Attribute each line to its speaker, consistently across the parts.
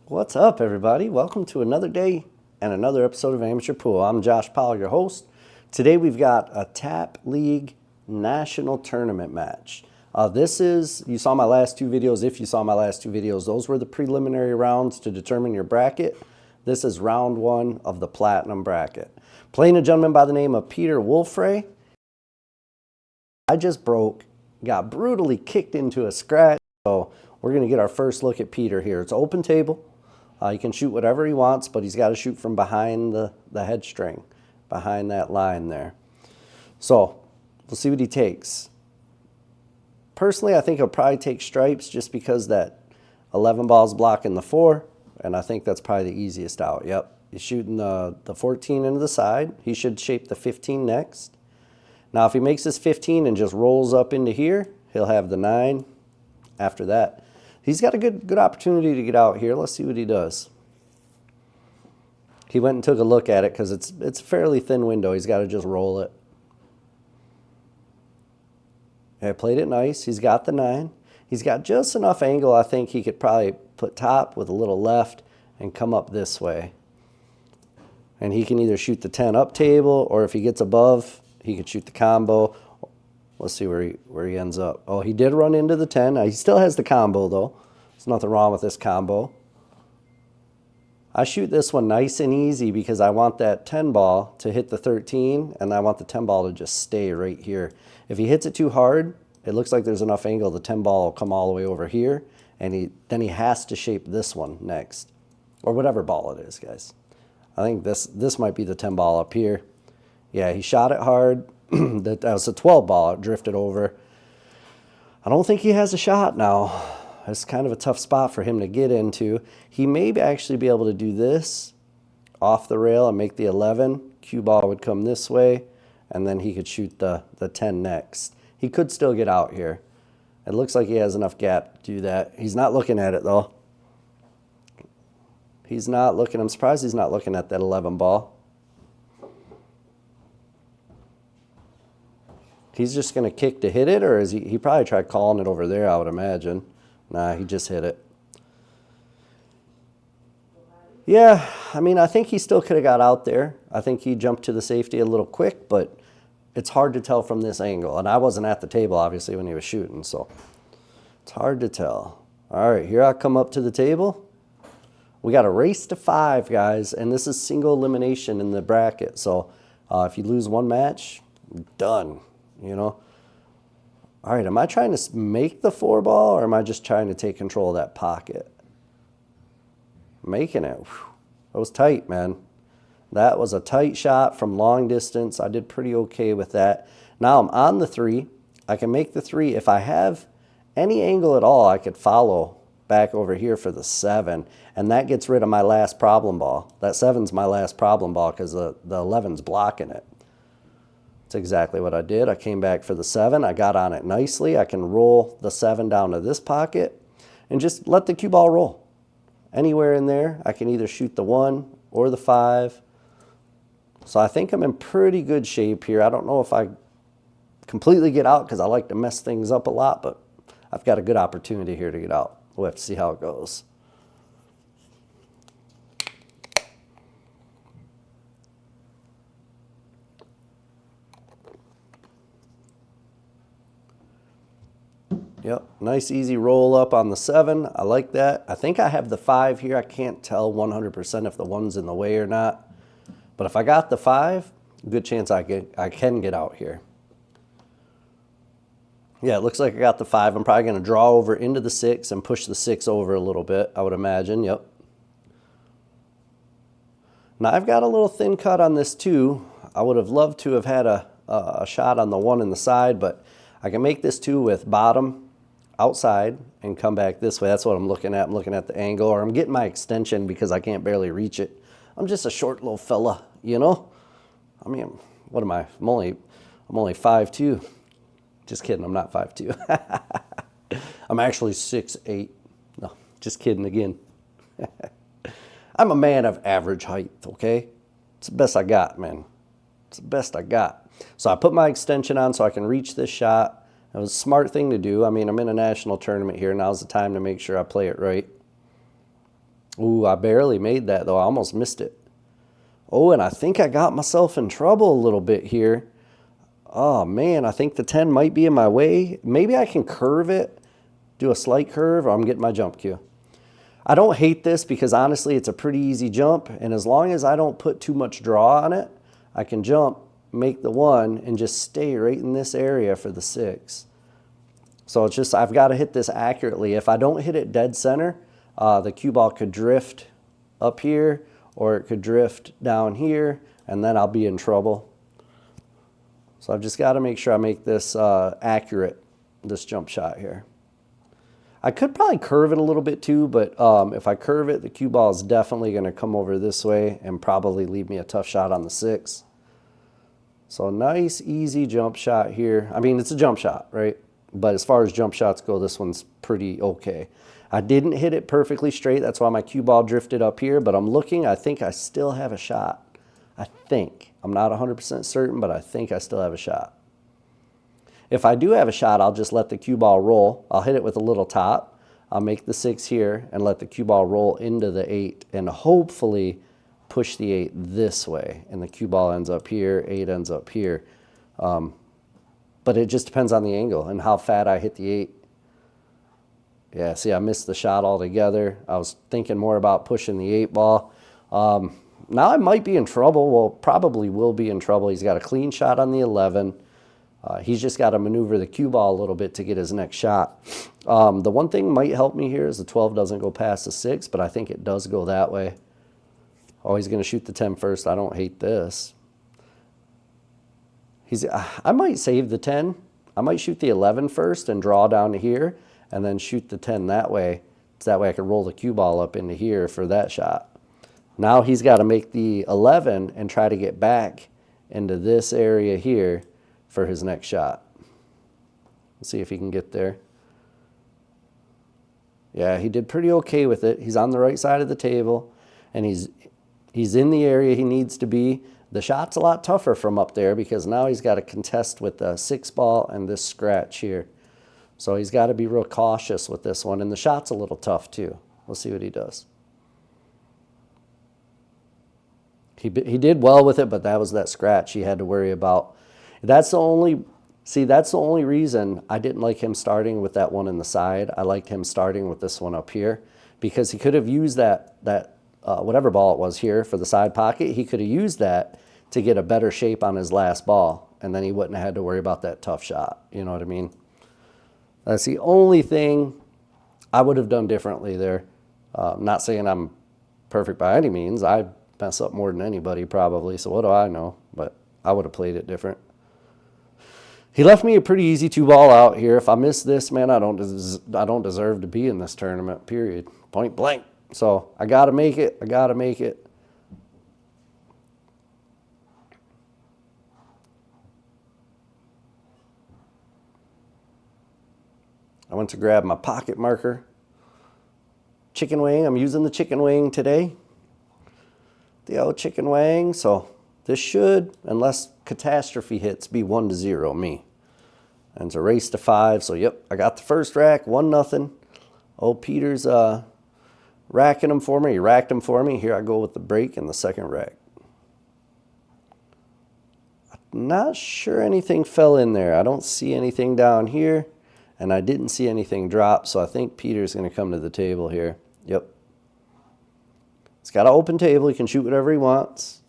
Speaker 1: What's up, everybody? Welcome to another day and another episode of Amateur Pool. I'm Josh Powell, your host. Today we've got a Tap League National Tournament match. This is, you saw my last two videos. If you saw my last two videos, those were the preliminary rounds to determine your bracket. This is round one of the Platinum bracket. Playing a gentleman by the name of Peter Wolfrey. I just got brutally kicked into a scratch. So we're going to get our first look at Peter here. It's open table. He can shoot whatever he wants, but he's got to shoot from behind the head string, behind that line there. So we'll see what he takes. Personally, I think he'll probably take stripes just because that 11 ball's blocking the 4, and I think that's probably the easiest out. Yep, he's shooting the 14 into the side. He should shape the 15 next. Now, if he makes this 15 and just rolls up into here, he'll have the 9 after that. He's got a good opportunity to get out here. Let's see what he does. He went and took a look at it because it's a fairly thin window. He's got to just roll it. I played it nice. He's got the 9. He's got just enough angle. I think he could probably put top with a little left and come up this way. And he can either shoot the 10 up table, or if he gets above, he could shoot the combo. Let's see where he ends up. Oh, he did run into the 10. He still has the combo, though. There's nothing wrong with this combo. I shoot this one nice and easy because I want that 10 ball to hit the 13, and I want the 10 ball to just stay right here. If he hits it too hard, it looks like there's enough angle, the 10 ball will come all the way over here, and then he has to shape this one next, or whatever ball it is, guys. I think this might be the 10 ball up here. Yeah, he shot it hard. That was a 12 ball. It drifted over. I don't think he has a shot now. It's kind of a tough spot for him to get into. He may actually be able to do this off the rail and make the 11. Cue ball would come this way, and then he could shoot the 10 next. He could still get out here. It looks like he has enough gap to do that. He's not looking at it, though. He's not looking. I'm surprised he's not looking at that 11 ball. He's just going to kick to hit it, or is he probably tried calling it over there, I would imagine. Nah, he just hit it. Yeah, I mean, I think he still could have got out there. I think he jumped to the safety a little quick, but it's hard to tell from this angle. And I wasn't at the table, obviously, when he was shooting, so it's hard to tell. All right, here I come up to the table. We got a race to 5, guys, and this is single elimination in the bracket. So if you lose one match, you're done. You know, all right, am I trying to make the 4 ball, or am I just trying to take control of that pocket? Making it. Whew. That was tight, man. That was a tight shot from long distance. I did pretty okay with that. Now I'm on the 3. I can make the 3. If I have any angle at all, I could follow back over here for the 7, and that gets rid of my last problem ball. That 7's my last problem ball because the 11's blocking it. That's exactly what I did. I came back for the 7. I got on it nicely. I can roll the 7 down to this pocket and just let the cue ball roll. Anywhere in there, I can either shoot the 1 or the 5. So I think I'm in pretty good shape here. I don't know if I completely get out because I like to mess things up a lot, but I've got a good opportunity here to get out. We'll have to see how it goes. Yep, nice easy roll up on the 7. I like that. I think I have the 5 here. I can't tell 100% if the 1's in the way or not. But if I got the 5, good chance I can get out here. Yeah, it looks like I got the 5. I'm probably going to draw over into the 6 and push the 6 over a little bit, I would imagine. Yep. Now I've got a little thin cut on this too. I would have loved to have had a shot on the 1 in the side, but I can make this 2 with bottom outside and come back this way. That's what I'm looking at. I'm looking at the angle, or I'm getting my extension because I can't barely reach it. I'm just a short little fella, you know? I mean, what am I? I'm only 5'2". Just kidding, I'm not 5'2". I'm actually 6'8". No, just kidding again. I'm a man of average height, okay? It's the best I got, man. It's the best I got. So I put my extension on so I can reach this shot. It was a smart thing to do. I mean, I'm in a national tournament here. Now's the time to make sure I play it right. Ooh, I barely made that though. I almost missed it. Oh, and I think I got myself in trouble a little bit here. Oh man, I think the 10 might be in my way. Maybe I can curve it, do a slight curve, or I'm getting my jump cue. I don't hate this because honestly it's a pretty easy jump, and as long as I don't put too much draw on it, I can jump, make the 1, and just stay right in this area for the 6. So it's just, I've got to hit this accurately. If I don't hit it dead center, the cue ball could drift up here, or it could drift down here, and then I'll be in trouble. So I've just got to make sure I make this accurate, this jump shot here. I could probably curve it a little bit too, but if I curve it, the cue ball is definitely going to come over this way and probably leave me a tough shot on the 6. So a nice, easy jump shot here. I mean, it's a jump shot, right? But as far as jump shots go, this one's pretty okay. I didn't hit it perfectly straight. That's why my cue ball drifted up here, but I'm looking. I think I still have a shot. I think. I'm not 100% certain, but I think I still have a shot. If I do have a shot, I'll just let the cue ball roll. I'll hit it with a little top. I'll make the 6 here and let the cue ball roll into the 8 and hopefully push the 8 this way. And the cue ball ends up here, 8 ends up here. But it just depends on the angle and how fat I hit the 8. Yeah, see, I missed the shot altogether. I was thinking more about pushing the 8 ball. Now I might be in trouble. Well, probably will be in trouble. He's got a clean shot on the 11. He's just got to maneuver the cue ball a little bit to get his next shot. The one thing might help me here is the 12 doesn't go past the 6, but I think it does go that way. Oh, he's going to shoot the 10 first. I don't hate this. I might save the 10. I might shoot the 11 first and draw down to here and then shoot the 10 that way. So that way I can roll the cue ball up into here for that shot. Now he's got to make the 11 and try to get back into this area here for his next shot. Let's see if he can get there. Yeah, he did pretty okay with it. He's on the right side of the table, and he's in the area he needs to be. The shot's a lot tougher from up there because now he's got to contest with the 6 ball and this scratch here. So he's got to be real cautious with this one, and the shot's a little tough too. We'll see what he does. He did well with it, but that was that scratch he had to worry about. That's the only reason I didn't like him starting with that one in the side. I liked him starting with this one up here because he could have used that whatever ball it was here for the side pocket. He could have used that to get a better shape on his last ball, and then he wouldn't have had to worry about that tough shot. You know what I mean? That's the only thing I would have done differently there. Not saying I'm perfect by any means. I mess up more than anybody probably, so what do I know? But I would have played it different. He left me a pretty easy 2 ball out here. If I miss this, man, I don't deserve to be in this tournament, period. Point blank. So I got to make it. I got to make it. I went to grab my pocket marker. Chicken wing. I'm using the chicken wing today. The old chicken wing. So this should, unless catastrophe hits, be 1-0 me. And it's a race to 5. So yep, I got the first rack, 1-0. Old Peter's racking them for me. He racked them for me. Here I go with the break in the second rack. I'm not sure anything fell in there. I don't see anything down here, and I didn't see anything drop, so I think Peter's going to come to the table here. Yep. It's got an open table. He can shoot whatever he wants.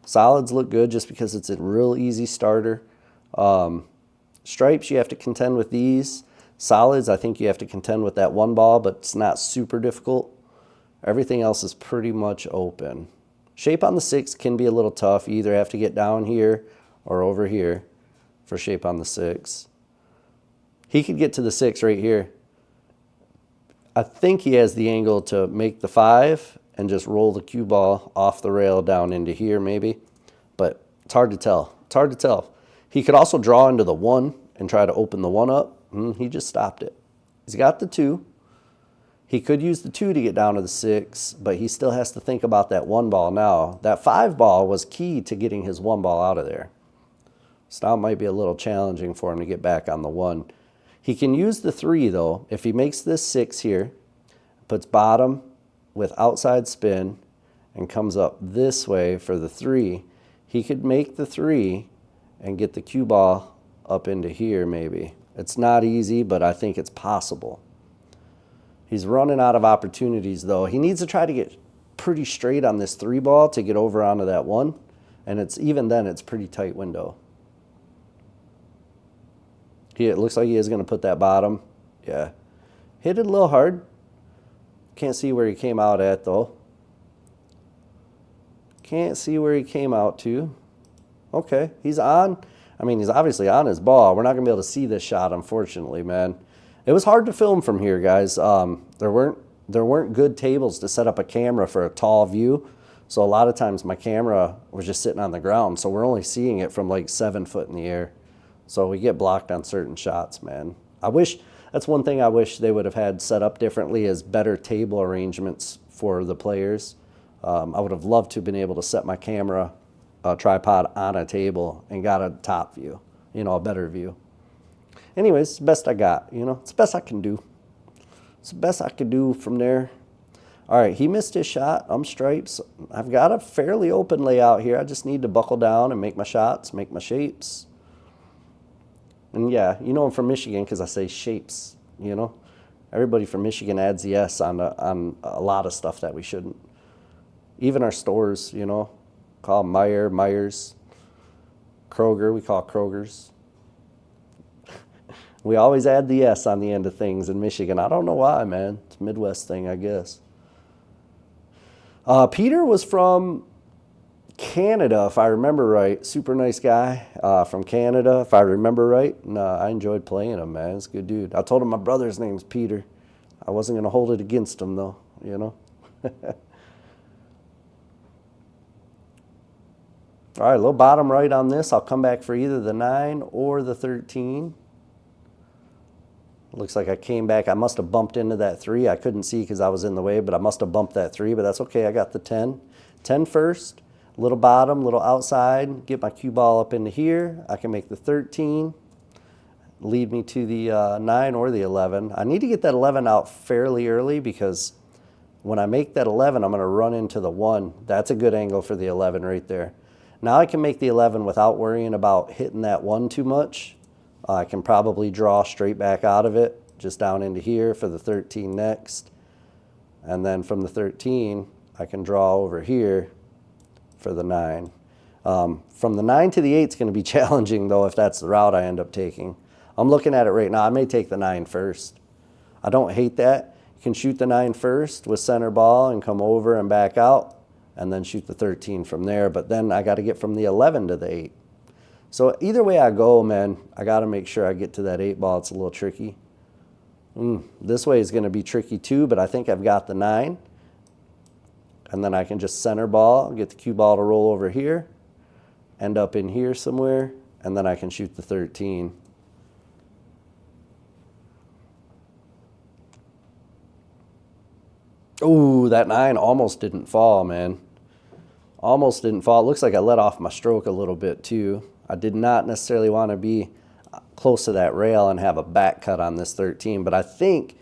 Speaker 1: Solids look good just because it's a real easy starter. Stripes, you have to contend with these. Solids, I think you have to contend with that 1 ball, but it's not super difficult. Everything else is pretty much open. Shape on the 6 can be a little tough. You either have to get down here or over here for shape on the 6. He could get to the 6 right here. I think he has the angle to make the 5 and just roll the cue ball off the rail down into here maybe. But it's hard to tell. It's hard to tell. He could also draw into the 1 and try to open the 1 up. He just stopped it. He's got the 2. He could use the 2 to get down to the 6, but he still has to think about that 1 ball now. That 5 ball was key to getting his 1 ball out of there. So now it might be a little challenging for him to get back on the 1. He can use the 3 though. If he makes this 6 here, puts bottom with outside spin and comes up this way for the 3, he could make the 3 and get the cue ball up into here maybe. It's not easy, but I think it's possible. He's running out of opportunities though. He needs to try to get pretty straight on this 3 ball to get over onto that 1. And it's even then, it's pretty tight window. It looks like he is going to put that bottom. Yeah. Hit it a little hard. Can't see where he came out at though. Can't see where he came out to. Okay, he's on. I mean, he's obviously on his ball. We're not going to be able to see this shot, unfortunately, man. It was hard to film from here, guys. There weren't good tables to set up a camera for a tall view. So a lot of times my camera was just sitting on the ground. So we're only seeing it from like 7 foot in the air. So we get blocked on certain shots, man. That's one thing I wish they would have had set up differently, is better table arrangements for the players. I would have loved to have been able to set my camera tripod on a table and got a top view, a better view. Anyways, it's the best I got, it's the best I can do. It's the best I could do from there. All right, he missed his shot. I'm stripes. I've got a fairly open layout here. I just need to buckle down and make my shots, make my shapes. And yeah, I'm from Michigan because I say shapes, Everybody from Michigan adds the S on a lot of stuff that we shouldn't. Even our stores, call them Myers, Kroger, we call Kroger's. We always add the S on the end of things in Michigan. I don't know why, man. It's a Midwest thing, I guess. Peter was from Canada, if I remember right. Super nice guy from Canada, if I remember right. And, I enjoyed playing him, man. He's a good dude. I told him my brother's name's Peter. I wasn't going to hold it against him, though, All right, a little bottom right on this. I'll come back for either the 9 or the 13. Looks like I came back. I must have bumped into that 3. I couldn't see because I was in the way, but I must have bumped that 3, but that's okay. I got the 10. 10 first, little bottom, little outside, get my cue ball up into here. I can make the 13, lead me to the 9 or the 11. I need to get that 11 out fairly early because when I make that 11, I'm going to run into the 1. That's a good angle for the 11 right there. Now I can make the 11 without worrying about hitting that 1 too much. I can probably draw straight back out of it, just down into here for the 13 next. And then from the 13, I can draw over here for the 9. From the 9 to the 8 is going to be challenging, though, if that's the route I end up taking. I'm looking at it right now. I may take the 9 first. I don't hate that. You can shoot the 9 first with center ball and come over and back out, and then shoot the 13 from there. But then I got to get from the 11 to the 8. So either way I go, man, I got to make sure I get to that 8 ball. It's a little tricky. This way is going to be tricky too, but I think I've got the 9. And then I can just center ball, get the cue ball to roll over here, end up in here somewhere, and then I can shoot the 13. Ooh, that 9 almost didn't fall, man. Almost didn't fall. It looks like I let off my stroke a little bit too. I did not necessarily want to be close to that rail and have a back cut on this 13, but I think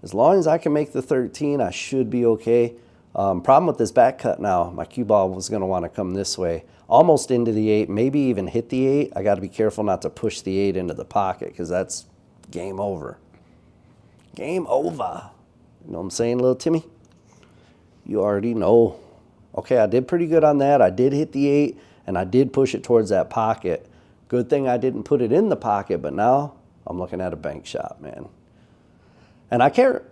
Speaker 1: as long as I can make the 13, I should be okay. Problem with this back cut now, my cue ball was going to want to come this way, almost into the 8, maybe even hit the 8. I got to be careful not to push the 8 into the pocket because that's game over. Game over. You know what I'm saying, little Timmy? You already know. Okay, I did pretty good on that. I did hit the 8, and I did push it towards that pocket. Good thing I didn't put it in the pocket, but now I'm looking at a bank shot, man. And I can't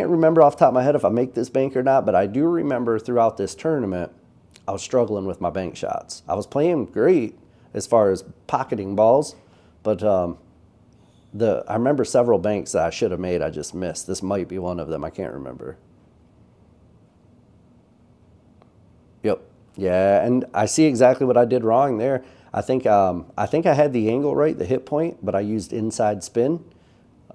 Speaker 1: remember off the top of my head if I make this bank or not, but I do remember throughout this tournament, I was struggling with my bank shots. I was playing great as far as pocketing balls, but I remember several banks that I should have made, I just missed. This might be one of them. I can't remember. Yep. Yeah, and I see exactly what I did wrong there. I think I had the angle right, the hit point, but I used inside spin,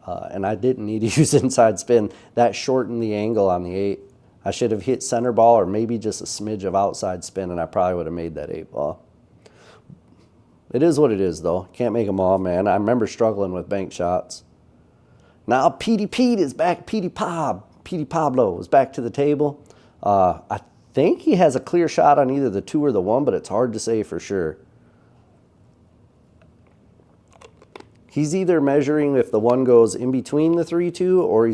Speaker 1: and I didn't need to use inside spin. That shortened the angle on the 8. I should have hit center ball or maybe just a smidge of outside spin, and I probably would have made that 8 ball. It is what it is, though. Can't make them all, man. I remember struggling with bank shots. Now Petey Pete is back. Petey Pablo is back to the table. I think he has a clear shot on either the 2 or the 1, but it's hard to say for sure. He's either measuring if the 1 goes in between the 3-2 or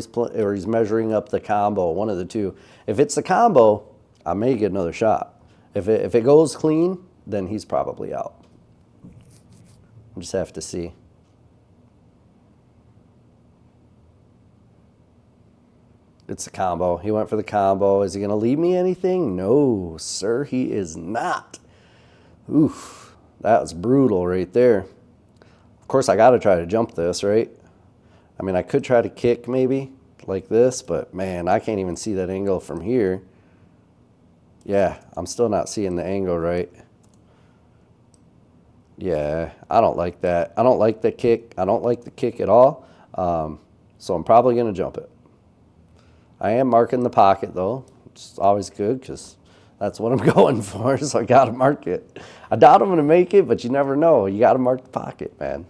Speaker 1: he's measuring up the combo, one of the two. If it's the combo, I may get another shot. If it goes clean, then he's probably out. We'll just have to see. It's a combo. He went for the combo. Is he going to leave me anything? No, sir, he is not. Oof, that was brutal right there. Of course, I got to try to jump this, right? I mean, I could try to kick maybe like this, but man, I can't even see that angle from here. Yeah, I'm still not seeing the angle right. Yeah, I don't like that. I don't like the kick. I don't like the kick at all. So I'm probably going to jump it. I am marking the pocket, though. It's always good because that's what I'm going for, so I got to mark it. I doubt I'm going to make it, but you never know. You got to mark the pocket, man.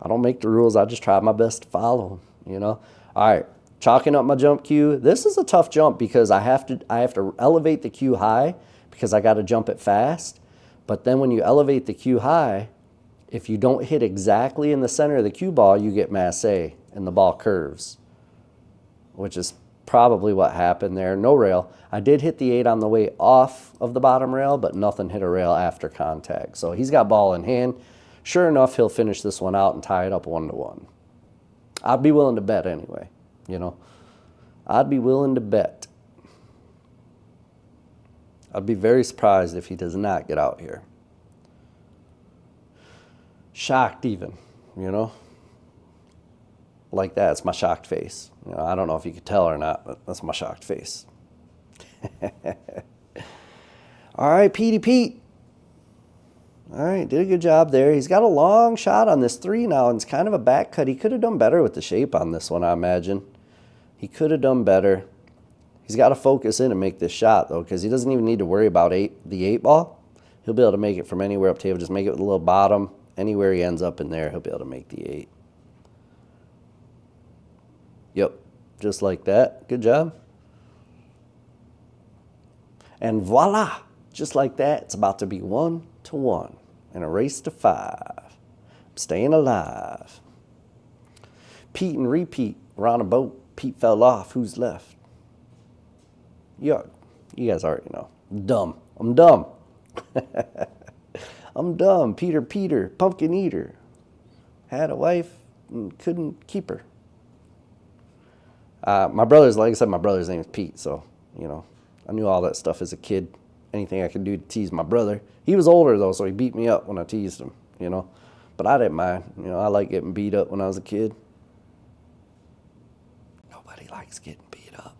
Speaker 1: I don't make the rules. I just try my best to follow them, you know. All right, chalking up my jump cue. This is a tough jump because I have to elevate the cue high because I got to jump it fast. But then when you elevate the cue high, if you don't hit exactly in the center of the cue ball, you get massé and the ball curves, which is probably what happened there. No rail. I did hit the 8 on the way off of the bottom rail, but nothing hit a rail after contact. So he's got ball in hand. Sure enough, he'll finish this one out and tie it up 1-1. I'd be willing to bet anyway, you know. I'd be willing to bet. I'd be very surprised if he does not get out here. Shocked even, you know. Like that, it's my shocked face. You know, I don't know if you could tell or not, but that's my shocked face. All right, Petey Pete. All right, did a good job there. He's got a long shot on this 3 now, and it's kind of a back cut. He could have done better with the shape on this one, I imagine. He could have done better. He's got to focus in and make this shot, though, because he doesn't even need to worry about the 8 ball. He'll be able to make it from anywhere up table. Just make it with a little bottom. Anywhere he ends up in there, he'll be able to make the 8. Yep, just like that. Good job. And voila, just like that, it's about to be 1-1 in a race to 5. I'm staying alive. Pete and repeat. We're on a boat. Pete fell off. Who's left? You guys already know. Dumb. I'm dumb. I'm dumb. Peter, pumpkin eater. Had a wife and couldn't keep her. My brother's, like I said, my brother's name is Pete, so, you know, I knew all that stuff as a kid. Anything I could do to tease my brother. He was older, though, so he beat me up when I teased him, you know. But I didn't mind. You know, I liked getting beat up when I was a kid. Nobody likes getting beat up.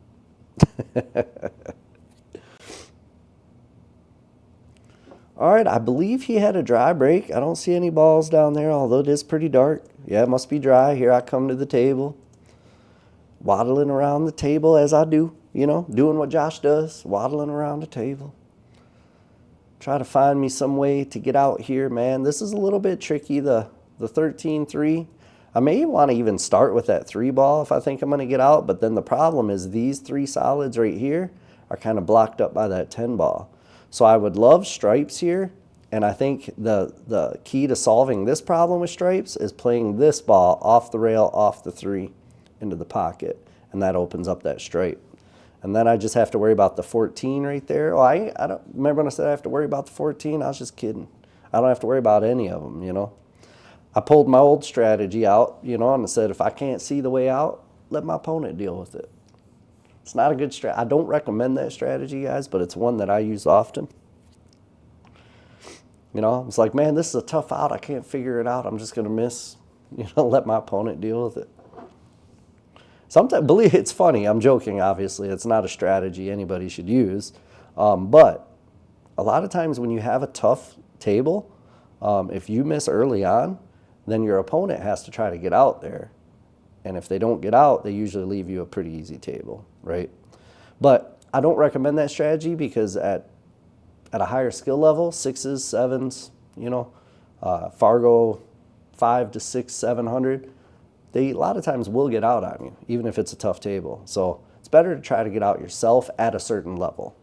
Speaker 1: All right, I believe he had a dry break. I don't see any balls down there, although it is pretty dark. Yeah, it must be dry. Here I come to the table. Waddling around the table as I do, you know, doing what Josh does, waddling around the table. Try to find me some way to get out here, man. This is a little bit tricky, the 13-3. I may want to even start with that 3 ball if I think I'm going to get out, but then the problem is these 3 solids right here are kind of blocked up by that 10 ball. So I would love stripes here, and I think the key to solving this problem with stripes is playing this ball off the rail, off the 3. Into the pocket, and that opens up that stripe. And then I just have to worry about the 14 right there. Oh, I don't remember when I said I have to worry about the 14. I was just kidding. I don't have to worry about any of them, you know. I pulled my old strategy out, you know, and I said if I can't see the way out, let my opponent deal with it. It's not a good strategy. I don't recommend that strategy, guys, but it's one that I use often. You know, it's like, man, this is a tough out. I can't figure it out. I'm just going to miss. You know, let my opponent deal with it. Sometimes, believe it's funny. I'm joking, obviously. It's not a strategy anybody should use. But a lot of times when you have a tough table, if you miss early on, then your opponent has to try to get out there. And if they don't get out, they usually leave you a pretty easy table, right? But I don't recommend that strategy because at a higher skill level, 6s, 7s, you know, Fargo 5 to 6, 700, they a lot of times will get out on you, even if it's a tough table. So it's better to try to get out yourself at a certain level.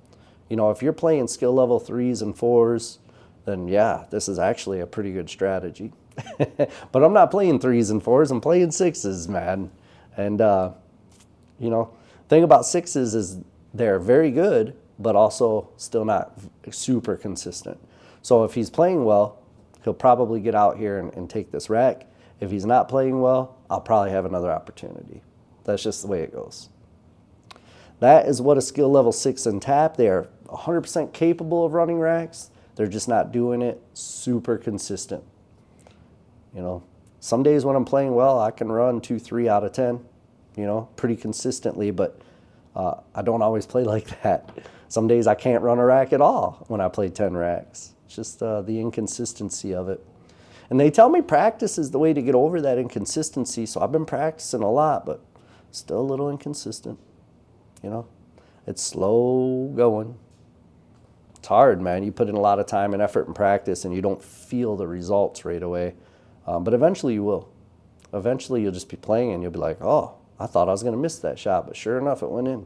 Speaker 1: You know, if you're playing skill level 3s and 4s, then yeah, this is actually a pretty good strategy. But I'm not playing 3s and 4s, I'm playing 6s, man. And, you know, thing about 6s is they're very good, but also still not super consistent. So if he's playing well, he'll probably get out here and take this rack. If he's not playing well, I'll probably have another opportunity. That's just the way it goes. That is what a skill level 6 and tap. They are 100% capable of running racks. They're just not doing it super consistent. You know, some days when I'm playing well, I can run 2, 3 out of 10, you know, pretty consistently, but I don't always play like that. Some days I can't run a rack at all when I play 10 racks. It's just the inconsistency of it. And they tell me practice is the way to get over that inconsistency, so I've been practicing a lot, but still a little inconsistent, you know. It's slow going. It's hard, man. You put in a lot of time and effort and practice, and you don't feel the results right away. But eventually you will. Eventually you'll just be playing, and you'll be like, oh, I thought I was going to miss that shot, but sure enough, it went in.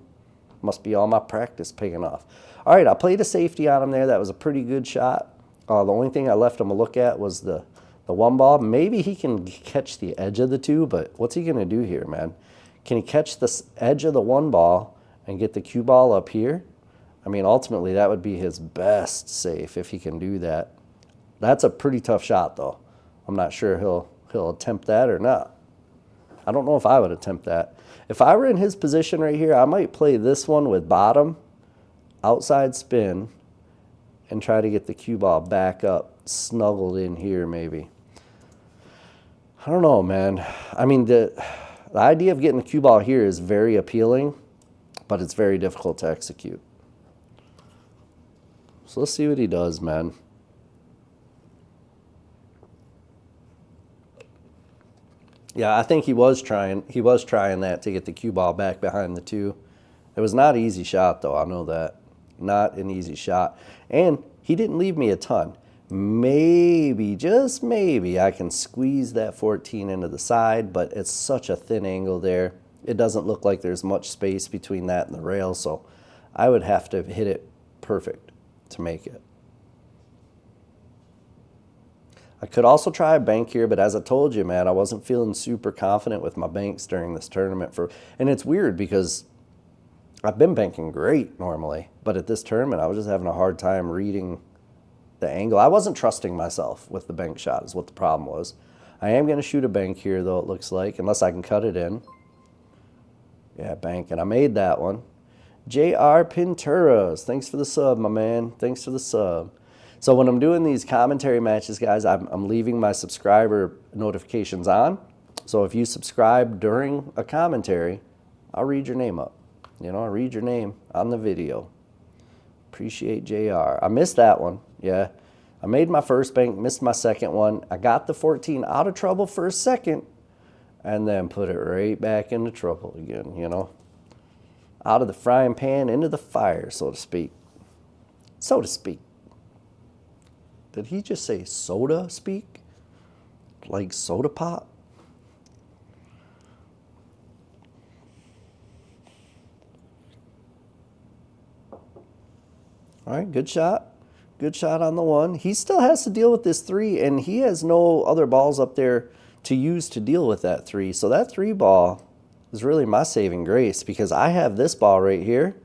Speaker 1: Must be all my practice paying off. All right, I played a safety on him there. That was a pretty good shot. The only thing I left him a look at was the one ball. Maybe he can catch the edge of the two, but what's he going to do here, man? Can he catch the edge of the one ball and get the cue ball up here? I mean, ultimately, that would be his best safe if he can do that. That's a pretty tough shot, though. I'm not sure he'll attempt that or not. I don't know if I would attempt that. If I were in his position right here, I might play this one with bottom, outside spin, and try to get the cue ball back up, snuggled in here maybe. I don't know, man. I mean, the idea of getting the cue ball here is very appealing, but it's very difficult to execute. So let's see what he does, man. Yeah, I think he was trying that to get the cue ball back behind the two. It was not an easy shot, though. I know that. Not an easy shot. And he didn't leave me a ton. Maybe, just maybe, I can squeeze that 14 into the side, but it's such a thin angle there. It doesn't look like there's much space between that and the rail, so I would have to hit it perfect to make it. I could also try a bank here, but as I told you, man, I wasn't feeling super confident with my banks during this tournament. And it's weird because I've been banking great normally, but at this tournament, I was just having a hard time reading the angle. I wasn't trusting myself with the bank shot is what the problem was. I am going to shoot a bank here, though, it looks like, unless I can cut it in. Yeah, bank, and I made that one. J.R. Pinturas, thanks for the sub, my man. Thanks for the sub. So when I'm doing these commentary matches, guys, I'm leaving my subscriber notifications on. So if you subscribe during a commentary, I'll read your name up. You know, I'll read your name on the video. Appreciate JR. I missed that one. Yeah. I made my first bank, missed my second one. I got the 14 out of trouble for a second and then put it right back into trouble again, you know. Out of the frying pan into the fire, so to speak. So to speak. Did he just say soda speak? Like soda pop? All right, good shot. Good shot on the one. He still has to deal with this 3, and he has no other balls up there to use to deal with that 3. So that 3 ball is really my saving grace because I have this ball right here.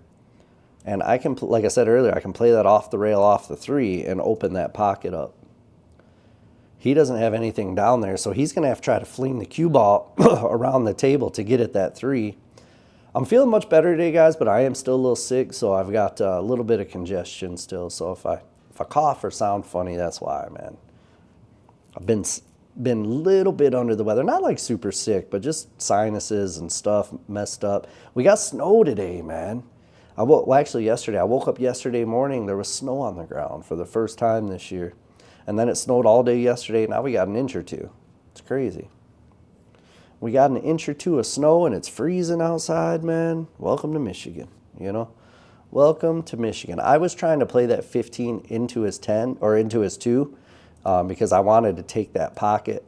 Speaker 1: And I can, like I said earlier, I can play that off the rail, off the 3, and open that pocket up. He doesn't have anything down there, so he's going to have to try to fling the cue ball around the table to get at that 3. I'm feeling much better today, guys, but I am still a little sick, so I've got a little bit of congestion still. So if I cough or sound funny, that's why, man. I've been a little bit under the weather. Not like super sick, but just sinuses and stuff messed up. We got snow today, man. Well, actually, yesterday. I woke up yesterday morning. There was snow on the ground for the first time this year. And then it snowed all day yesterday. Now we got an inch or two. It's crazy. We got an inch or two of snow, and it's freezing outside, man. Welcome to Michigan, you know. Welcome to Michigan. I was trying to play that 15 into his 10 or into his 2 because I wanted to take that pocket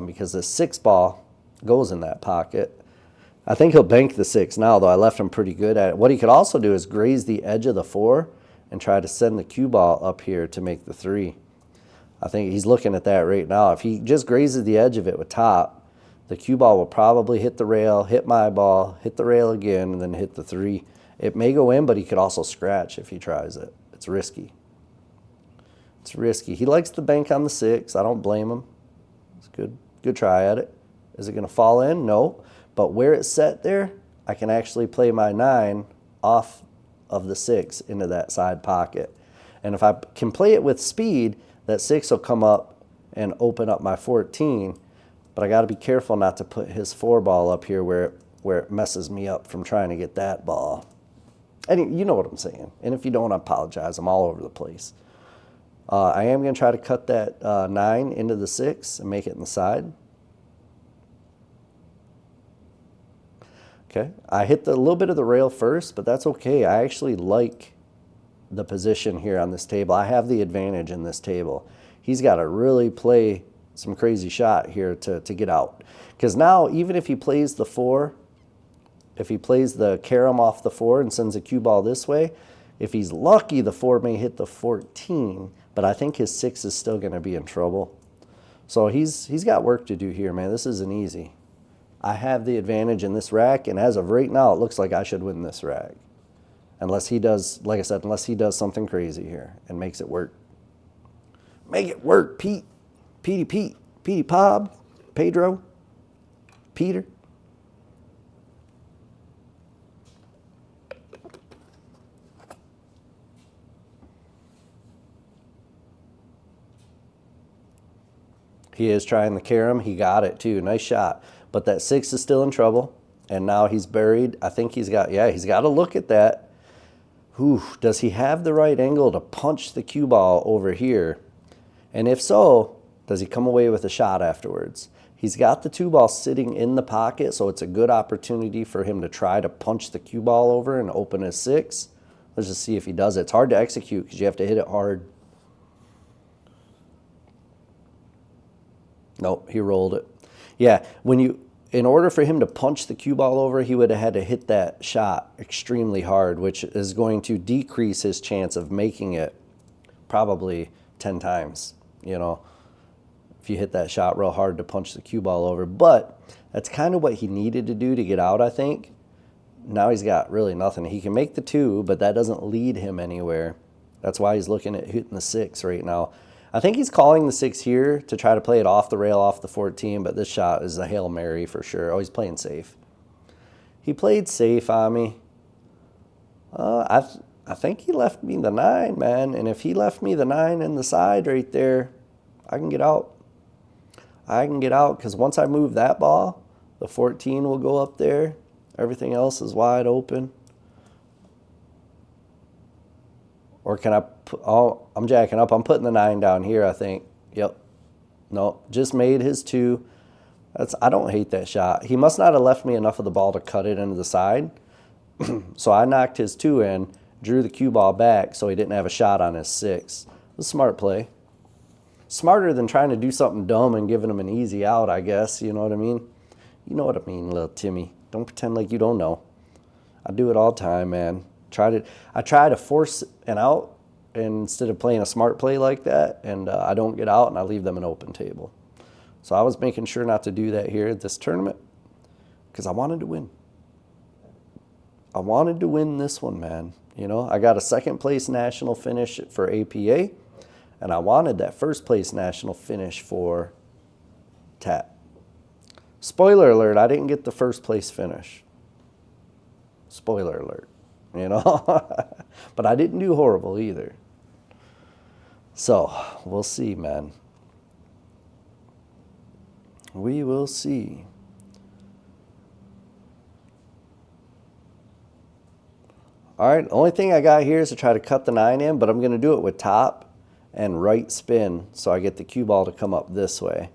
Speaker 1: because the 6 ball goes in that pocket. I think he'll bank the 6 now, though. I left him pretty good at it. What he could also do is graze the edge of the 4 and try to send the cue ball up here to make the 3. I think he's looking at that right now. If he just grazes the edge of it with top, the cue ball will probably hit the rail, hit my ball, hit the rail again, and then hit the 3. It may go in, but he could also scratch if he tries it. It's risky. It's risky. He likes the bank on the 6. I don't blame him. It's a good try at it. Is it going to fall in? No. But where it's set there, I can actually play my 9 off of the 6 into that side pocket. And if I can play it with speed, that 6 will come up and open up my 14. But I got to be careful not to put his 4 ball up here where it messes me up from trying to get that ball. And you know what I'm saying. And if you don't, I apologize. I'm all over the place. I am going to try to cut that 9 into the 6 and make it in the side. Okay, I hit a little bit of the rail first, but that's okay. I actually like the position here on this table. I have the advantage in this table. He's got to really play some crazy shot here to get out. Because now, even if he plays the 4, if he plays the carom off the 4 and sends a cue ball this way, if he's lucky, the 4 may hit the 14, but I think his 6 is still going to be in trouble. So he's got work to do here, man. This isn't easy. I have the advantage in this rack, and as of right now, it looks like I should win this rack. Unless he does, like I said, unless he does something crazy here and makes it work. Make it work, Pete. Petey Pob, Pedro, Peter. He is trying the carom. He got it, too. Nice shot. But that 6 is still in trouble, and now he's buried. I think he's got to look at that. Whew, does he have the right angle to punch the cue ball over here? And if so, does he come away with a shot afterwards? He's got the 2 ball sitting in the pocket, so it's a good opportunity for him to try to punch the cue ball over and open his 6. Let's just see if he does it. It's hard to execute because you have to hit it hard. Nope, he rolled it. Yeah, in order for him to punch the cue ball over, he would have had to hit that shot extremely hard, which is going to decrease his chance of making it probably 10 times, you know, if you hit that shot real hard to punch the cue ball over. But that's kind of what he needed to do to get out, I think. Now he's got really nothing. He can make the 2, but that doesn't lead him anywhere. That's why he's looking at hitting the 6 right now. I think he's calling the 6 here to try to play it off the rail, off the 14, but this shot is a Hail Mary for sure. Oh, he's playing safe. He played safe on me. I think he left me the 9, man, and if he left me the 9 in the side right there, I can get out. I can get out because once I move that ball, the 14 will go up there. Everything else is wide open. Or can I put, oh, I'm jacking up. I'm putting the 9 down here, I think. Yep. No, just made his 2. I don't hate that shot. He must not have left me enough of the ball to cut it into the side. So I knocked his 2 in, drew the cue ball back so he didn't have a shot on his 6. It was a smart play. Smarter than trying to do something dumb and giving him an easy out, I guess. You know what I mean? You know what I mean, little Timmy. Don't pretend like you don't know. I do it all the time, man. I try to force an out instead of playing a smart play like that, and I don't get out and I leave them an open table. So I was making sure not to do that here at this tournament because I wanted to win. I wanted to win this one, man. You know, I got a 2nd place national finish for APA, and I wanted that 1st place national finish for TAP. Spoiler alert, I didn't get the 1st place finish. Spoiler alert. You know, but I didn't do horrible either. So we'll see, man. We will see. All right, the only thing I got here is to try to cut the 9 in, but I'm going to do it with top and right spin so I get the cue ball to come up this way.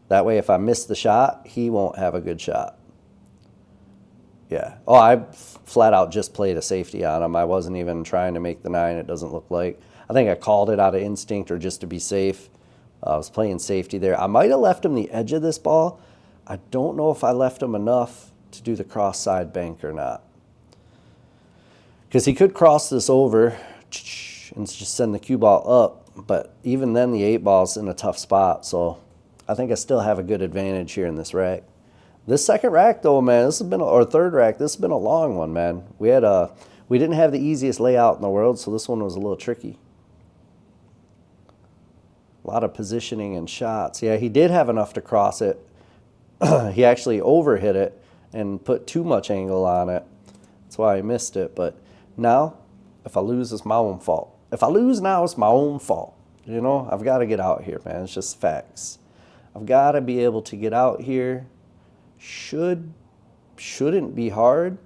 Speaker 1: That way, if I miss the shot, he won't have a good shot. Yeah. Oh, I flat out just played a safety on him. I wasn't even trying to make the 9, it doesn't look like. I think I called it out of instinct or just to be safe. I was playing safety there. I might have left him the edge of this ball. I don't know if I left him enough to do the cross side bank or not. Because he could cross this over and just send the cue ball up, but even then the 8-ball's in a tough spot, so I think I still have a good advantage here in this rack. This second rack though, man, this has been, or third rack, this has been a long one, man. We didn't have the easiest layout in the world, so this one was a little tricky. A lot of positioning and shots. Yeah, he did have enough to cross it. He actually overhit it and put too much angle on it. That's why I missed it, but now, if I lose, it's my own fault. If I lose now, it's my own fault. You know, I've got to get out here, man. It's just facts. I've got to be able to get out here. Shouldn't be hard.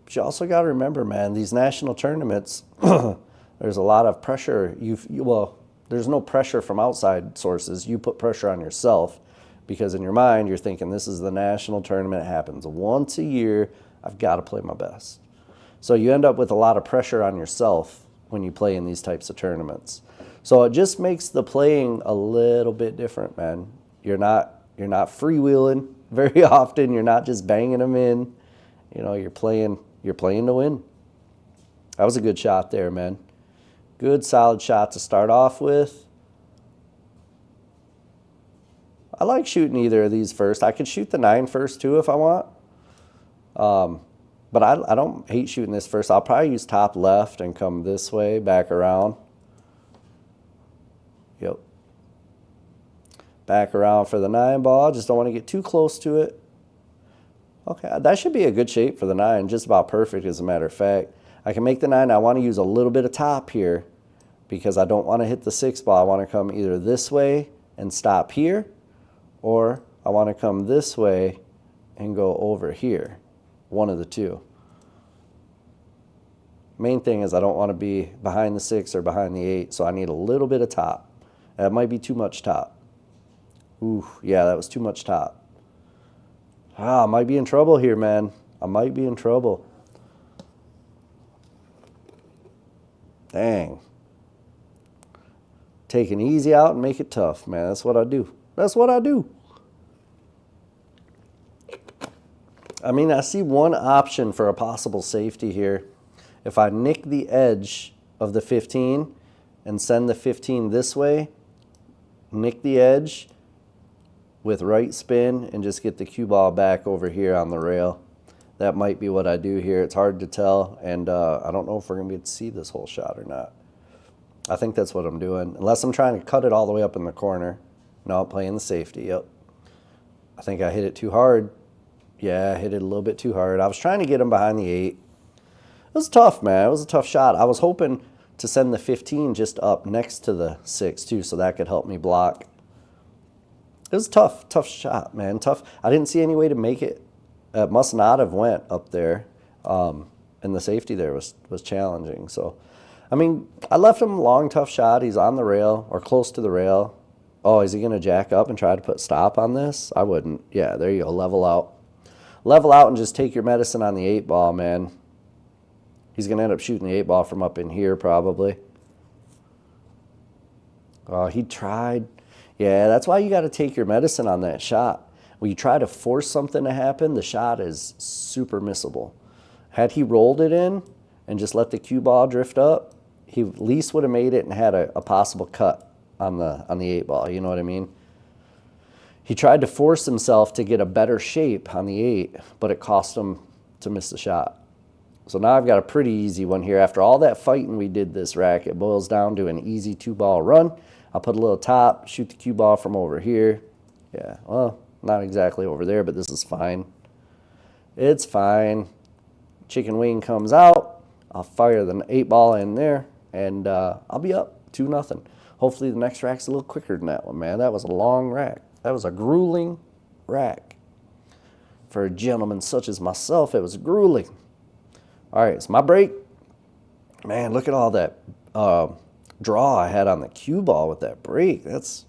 Speaker 1: But you also got to remember, man, these national tournaments, there's a lot of pressure. Well, there's no pressure from outside sources. You put pressure on yourself because in your mind, you're thinking, this is the national tournament. It happens once a year. I've got to play my best. So you end up with a lot of pressure on yourself when you play in these types of tournaments. So it just makes the playing a little bit different, man. You're not freewheeling very often. You're not just banging them in. You know, you're playing to win. That was a good shot there, man. Good solid shot to start off with. I like shooting either of these first. I could shoot the 9 first too if I want. But I don't hate shooting this first. I'll probably use top left and come this way, back around. Yep. Back around for the 9-ball. Just don't want to get too close to it. Okay, that should be a good shape for the 9. Just about perfect, as a matter of fact. I can make the 9. I want to use a little bit of top here because I don't want to hit the 6-ball. I want to come either this way and stop here, or I want to come this way and go over here. One of the two. Main thing is I don't want to be behind the 6 or behind the 8, so I need a little bit of top. That might be too much top. Ooh, yeah, that was too much top. I might be in trouble here, man. I might be in trouble. Dang. Take it easy out and make it tough, man. That's what I do. That's what I do. I mean, I see one option for a possible safety here. If I nick the edge of the 15 and send the 15 this way, nick the edge with right spin and just get the cue ball back over here on the rail. That might be what I do here. It's hard to tell, and I don't know if we're going to be able to see this whole shot or not. I think that's what I'm doing, unless I'm trying to cut it all the way up in the corner. No, playing the safety, yep. I think I hit it too hard. Yeah, I hit it a little bit too hard. I was trying to get him behind the 8. It was tough, man. It was a tough shot. I was hoping to send the 15 just up next to the 6, too, so that could help me block. It was a tough shot, man. Tough. I didn't see any way to make it. It must not have went up there, and the safety there was challenging. So, I mean, I left him a long, tough shot. He's on the rail or close to the rail. Oh, is he going to jack up and try to put stop on this? I wouldn't. Yeah, there you go. Level out. Level out and just take your medicine on the 8-ball, man. He's going to end up shooting the 8-ball from up in here probably. Oh, he tried. Yeah, that's why you got to take your medicine on that shot. When you try to force something to happen, the shot is super missable. Had he rolled it in and just let the cue ball drift up, he at least would have made it and had a possible cut on the 8-ball. You know what I mean? He tried to force himself to get a better shape on the 8, but it cost him to miss the shot. So now I've got a pretty easy one here. After all that fighting we did this rack, it boils down to an easy 2-ball run. I'll put a little top, shoot the cue ball from over here. Yeah, well, not exactly over there, but this is fine. It's fine. Chicken wing comes out. I'll fire the 8-ball in there, and I'll be up 2-0. Hopefully the next rack's a little quicker than that one, man. That was a long rack. That was a grueling rack. For a gentleman such as myself, it was grueling. All right, it's my break. Man, look at all that draw I had on the cue ball with that break. That's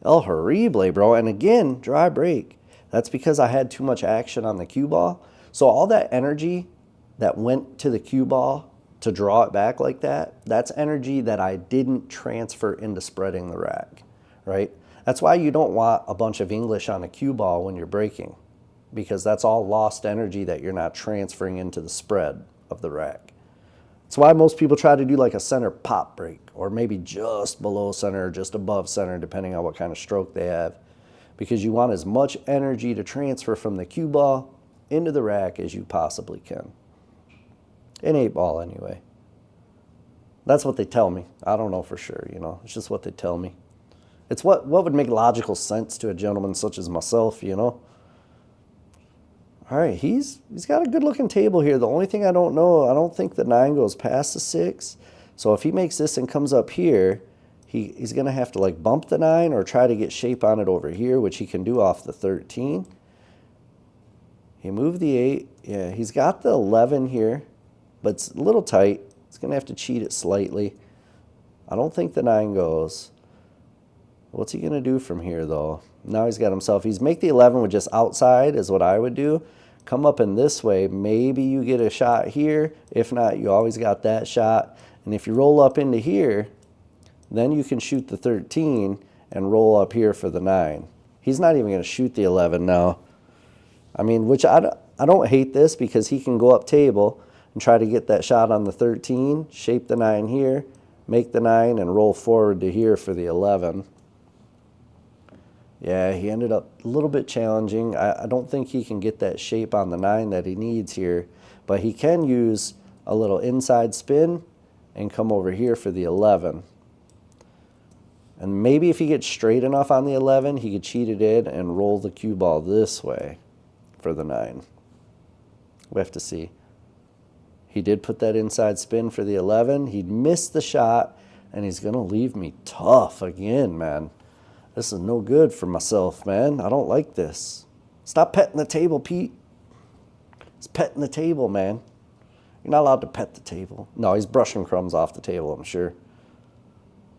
Speaker 1: el horrible, bro. And again, dry break. That's because I had too much action on the cue ball. So all that energy that went to the cue ball to draw it back like that, that's energy that I didn't transfer into spreading the rack, right? That's why you don't want a bunch of English on a cue ball when you're breaking. because that's all lost energy that you're not transferring into the spread of the rack. That's why most people try to do like a center pop break, or maybe just below center or just above center, depending on what kind of stroke they have, because you want as much energy to transfer from the cue ball into the rack as you possibly can. In 8-ball anyway. That's what they tell me. I don't know for sure, you know. It's just what they tell me. It's what would make logical sense to a gentleman such as myself, you know. All right, he's got a good-looking table here. The only thing I don't know, I don't think the 9 goes past the 6. So if he makes this and comes up here, he's going to have to like bump the 9 or try to get shape on it over here, which he can do off the 13. He moved the 8. Yeah, he's got the 11 here, but it's a little tight. He's going to have to cheat it slightly. I don't think the 9 goes. What's he going to do from here, though? Now he's got himself. He's make the 11 with just outside is what I would do. Come up in this way. Maybe you get a shot here. If not, you always got that shot. And if you roll up into here, then you can shoot the 13 and roll up here for the 9. He's not even going to shoot the 11 now. I mean, which I don't hate this, because he can go up table and try to get that shot on the 13, shape the 9 here, make the 9, and roll forward to here for the 11. Yeah, he ended up a little bit challenging. I don't think he can get that shape on the 9 that he needs here, but he can use a little inside spin and come over here for the 11. And maybe if he gets straight enough on the 11, he could cheat it in and roll the cue ball this way for the 9. We have to see. He did put that inside spin for the 11. He'd missed the shot, and he's going to leave me tough again, man. This is no good for myself, man. I don't like this. Stop petting the table, Pete. He's petting the table, man. You're not allowed to pet the table. No, he's brushing crumbs off the table, I'm sure.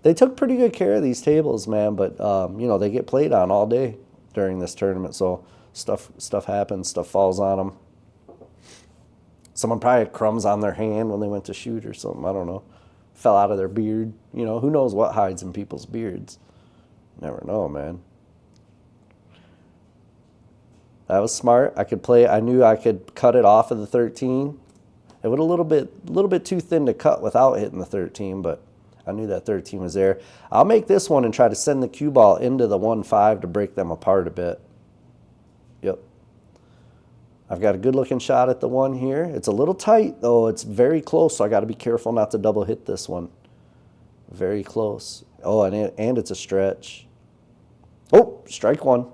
Speaker 1: They took pretty good care of these tables, man, but, you know, they get played on all day during this tournament, so stuff happens, stuff falls on them. Someone probably had crumbs on their hand when they went to shoot or something, I don't know. Fell out of their beard. You know, who knows what hides in people's beards. Never know, man. That was smart. I could play. I knew I could cut it off of the 13. It was a little bit too thin to cut without hitting the 13, but I knew that 13 was there. I'll make this one and try to send the cue ball into the 1-5 to break them apart a bit. Yep. I've got a good-looking shot at the 1 here. It's a little tight, though. It's very close, so I got to be careful not to double hit this one. Very close. Oh, and it's a stretch. Oh, strike 1.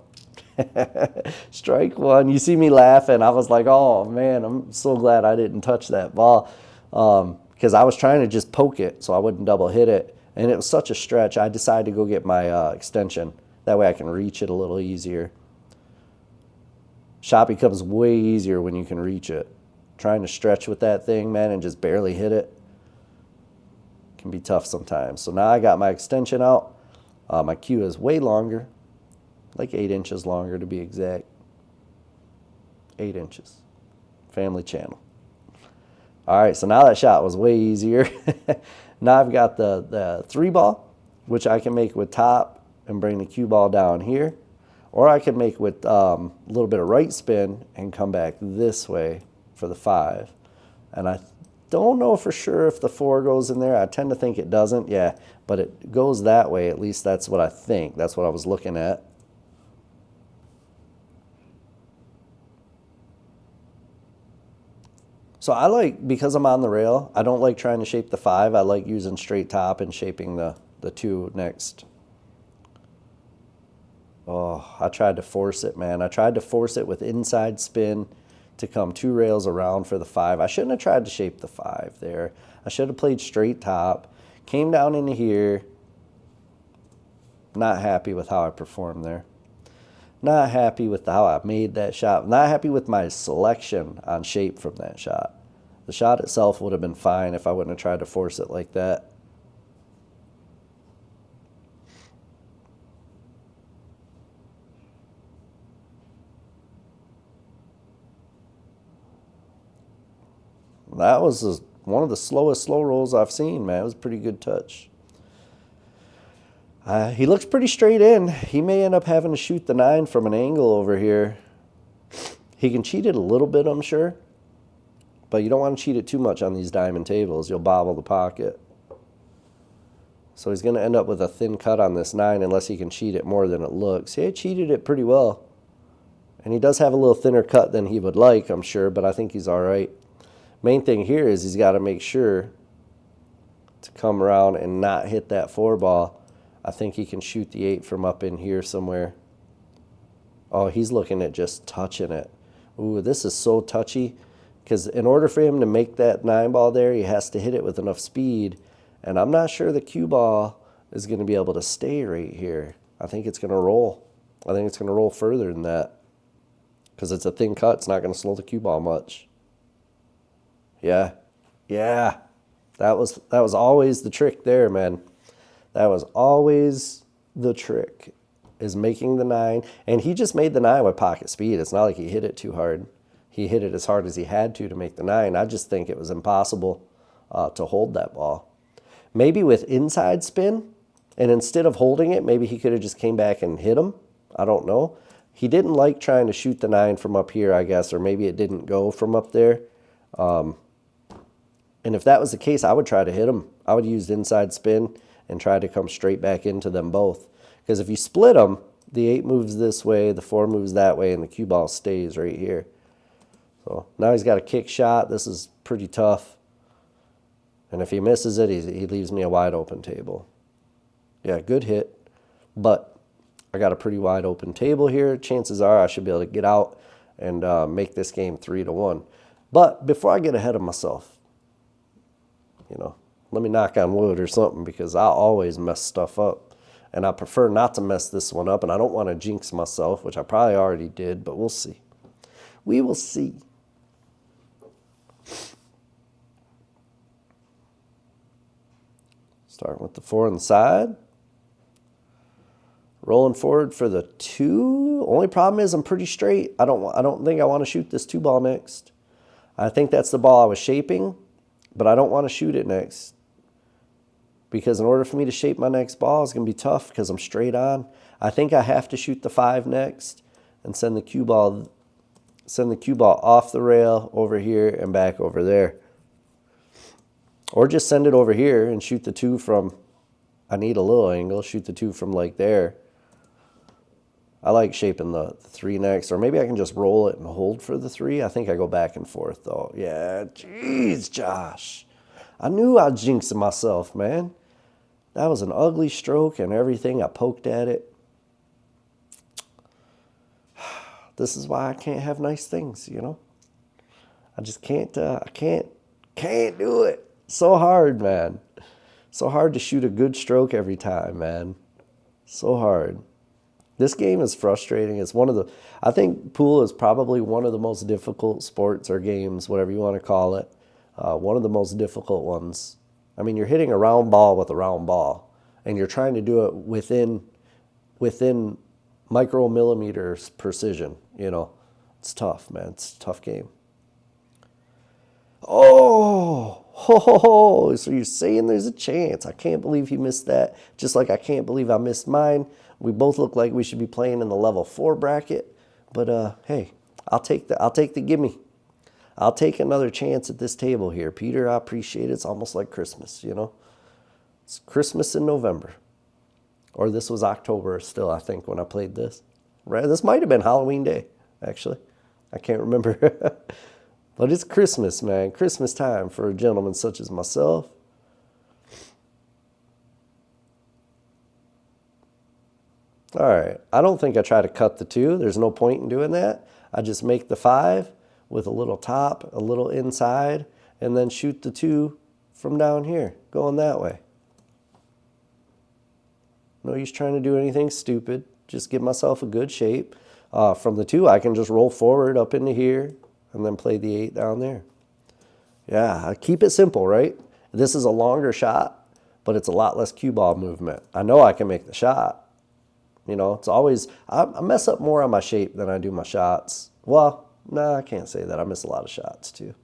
Speaker 1: Strike 1. You see me laughing. I was like, oh, man, I'm so glad I didn't touch that ball, because I was trying to just poke it so I wouldn't double hit it. And it was such a stretch, I decided to go get my extension. That way I can reach it a little easier. Shot becomes way easier when you can reach it. Trying to stretch with that thing, man, and just barely hit it can be tough sometimes. So now I got my extension out. My cue is way longer, like 8 inches longer to be exact. 8 inches. Family channel. All right, so now that shot was way easier. Now I've got the 3-ball, which I can make with top and bring the cue ball down here. Or I can make with a little bit of right spin and come back this way for the 5. And I don't know for sure if the 4 goes in there. I tend to think it doesn't. Yeah, but it goes that way. At least that's what I think. That's what I was looking at. So I like, because I'm on the rail, I don't like trying to shape the 5. I like using straight top and shaping the 2 next. Oh, I tried to force it, man. I tried to force it with inside spin to come 2 rails around for the 5. I shouldn't have tried to shape the 5 there. I should have played straight top, came down into here. Not happy with how I performed there. Not happy with how I made that shot. Not happy with my selection on shape from that shot. The shot itself would have been fine if I wouldn't have tried to force it like that. That was one of the slowest slow rolls I've seen, man. It was a pretty good touch. He looks pretty straight in. He may end up having to shoot the 9 from an angle over here. He can cheat it a little bit, I'm sure, but you don't want to cheat it too much on these diamond tables. You'll bobble the pocket. So he's going to end up with a thin cut on this 9 unless he can cheat it more than it looks. He cheated it pretty well. And he does have a little thinner cut than he would like, I'm sure, but I think he's all right. Main thing here is he's got to make sure to come around and not hit that 4 ball. I think he can shoot the 8 from up in here somewhere. Oh, he's looking at just touching it. Ooh, this is so touchy, because in order for him to make that 9 ball there, he has to hit it with enough speed. And I'm not sure the cue ball is going to be able to stay right here. I think it's going to roll. I think it's going to roll further than that, because it's a thin cut. It's not going to slow the cue ball much. Yeah. Yeah. That was always the trick there, man. That was always the trick, is making the 9. And he just made the 9 with pocket speed. It's not like he hit it too hard. He hit it as hard as he had to make the 9. I just think it was impossible to hold that ball. Maybe with inside spin, and instead of holding it, maybe he could have just came back and hit him. I don't know. He didn't like trying to shoot the 9 from up here, I guess, or maybe it didn't go from up there. And if that was the case, I would try to hit him. I would use inside spin and try to come straight back into them both. Because if you split them, the 8 moves this way, the 4 moves that way, and the cue ball stays right here. So now he's got a kick shot. This is pretty tough. And if he misses it, he leaves me a wide open table. Yeah, good hit. But I got a pretty wide open table here. Chances are I should be able to get out and make this game 3-1. But before I get ahead of myself, let me knock on wood or something, because I always mess stuff up. And I prefer not to mess this one up, and I don't want to jinx myself, which I probably already did, but we'll see. We will see. Starting with the 4 on the side. Rolling forward for the 2. Only problem is I'm pretty straight. I don't think I want to shoot this 2 ball next. I think that's the ball I was shaping, but I don't want to shoot it next, because in order for me to shape my next ball, it's going to be tough because I'm straight on. I think I have to shoot the 5 next and send the cue ball off the rail over here and back over there. Or just send it over here and shoot the 2 from, I need a little angle, shoot the 2 from like there. I like shaping the 3 next, or maybe I can just roll it and hold for the 3. I think I go back and forth though. Yeah, jeez, Josh. I knew I was jinxing myself, man. That was an ugly stroke and everything. I poked at it. This is why I can't have nice things, I just can't, I can't do it. So hard, man. So hard to shoot a good stroke every time, man. So hard. This game is frustrating. It's I think pool is probably one of the most difficult sports or games, whatever you want to call it. One of the most difficult ones. I mean, you're hitting a round ball with a round ball, and you're trying to do it within micromillimeters precision. It's tough, man. It's a tough game. Oh, so you're saying there's a chance. I can't believe he missed that. Just like I can't believe I missed mine. We both look like we should be playing in the level 4 bracket. But hey, I'll take the gimme. I'll take another chance at this table here. Peter, I appreciate it. It's almost like Christmas, It's Christmas in November. Or this was October still, I think, when I played this. Right? This might have been Halloween Day, actually. I can't remember. But it's Christmas, man. Christmas time for a gentleman such as myself. All right. I don't think I try to cut the 2. There's no point in doing that. I just make the 5 with a little top, a little inside, and then shoot the 2 from down here, going that way. No use trying to do anything stupid. Just give myself a good shape. From the 2, I can just roll forward up into here, and then play the 8 down there. Yeah, keep it simple, right? This is a longer shot, but it's a lot less cue ball movement. I know I can make the shot. It's always, I mess up more on my shape than I do my shots. Well, no, I can't say that. I miss a lot of shots too.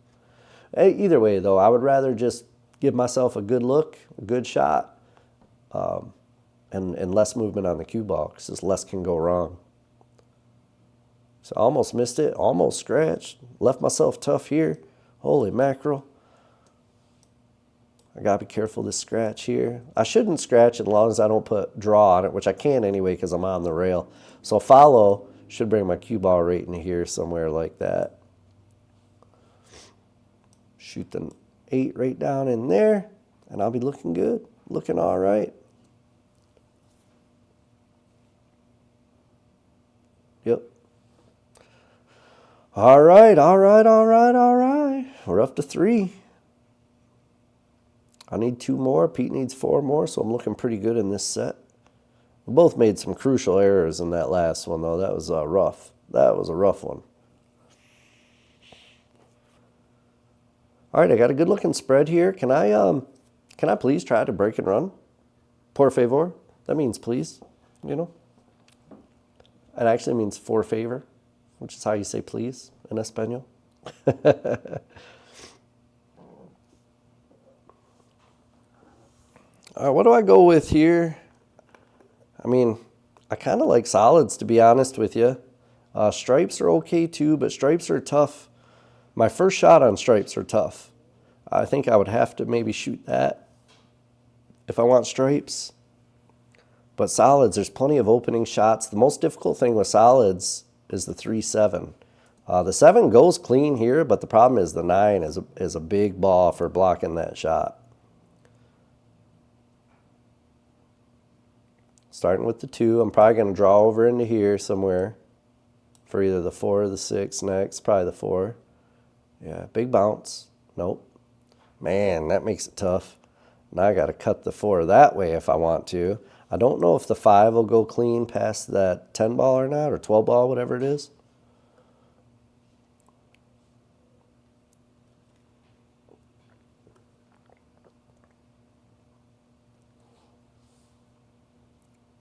Speaker 1: Either way, though, I would rather just give myself a good look, a good shot, and less movement on the cue ball, because less can go wrong. So I almost missed it, almost scratched. Left myself tough here. Holy mackerel. I gotta be careful to scratch here. I shouldn't scratch as long as I don't put draw on it, which I can anyway because I'm on the rail. So follow should bring my cue ball right into here somewhere like that. Shoot the 8 right down in there, and I'll be looking good, looking all right. Yep. All right, all right, all right, all right. We're up to 3. I need 2 more. Pete needs 4 more, so I'm looking pretty good in this set. We both made some crucial errors in that last one, though. That was rough. That was a rough one. All right, I got a good-looking spread here. Can I please try to break and run? Por favor. That means please, you know. It actually means for favor, which is how you say please in Espanol. All right, what do I go with here? I mean, I kind of like solids, to be honest with you. Stripes are okay too, but stripes are tough. My first shot on stripes are tough. I think I would have to maybe shoot that if I want stripes. But solids, there's plenty of opening shots. The most difficult thing with solids is the 3-7. The 7 goes clean here, but the problem is the 9 is a big ball for blocking that shot. Starting with the 2, I'm probably going to draw over into here somewhere for either the 4 or the 6 next. Probably the 4. Yeah, big bounce. Nope. Man, that makes it tough. Now I got to cut the 4 that way if I want to. I don't know if the 5 will go clean past that 10 ball or not, or 12 ball, whatever it is.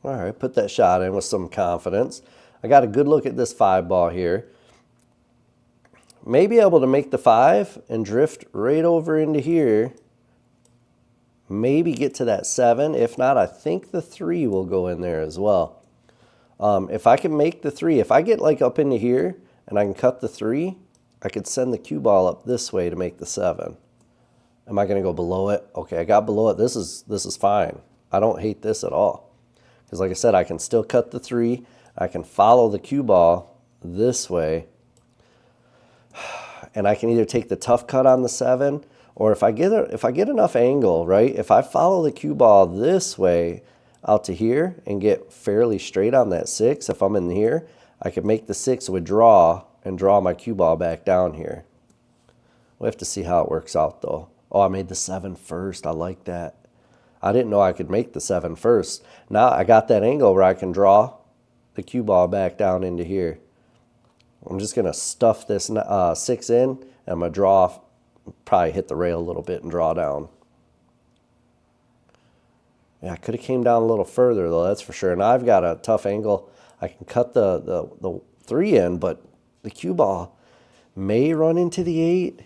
Speaker 1: All right, put that shot in with some confidence. I got a good look at this 5 ball here. May be able to make the 5 and drift right over into here. Maybe get to that 7. If not, I think the 3 will go in there as well. If I can make the 3, if I get like up into here and I can cut the 3, I could send the cue ball up this way to make the 7. Am I going to go below it? Okay, I got below it. This is fine. I don't hate this at all. Because like I said, I can still cut the 3. I can follow the cue ball this way. And I can either take the tough cut on the 7, or if I get enough angle, right? If I follow the cue ball this way out to here and get fairly straight on that 6, if I'm in here, I could make the 6 withdraw and draw my cue ball back down here. We'll have to see how it works out though. Oh, I made the 7 first. I like that. I didn't know I could make the 7 first. Now I got that angle where I can draw the cue ball back down into here. I'm just going to stuff this 6 in, and I'm going to draw, probably hit the rail a little bit and draw down. Yeah, I could have came down a little further, though, that's for sure. Now I've got a tough angle. I can cut the 3 in, but the cue ball may run into the 8.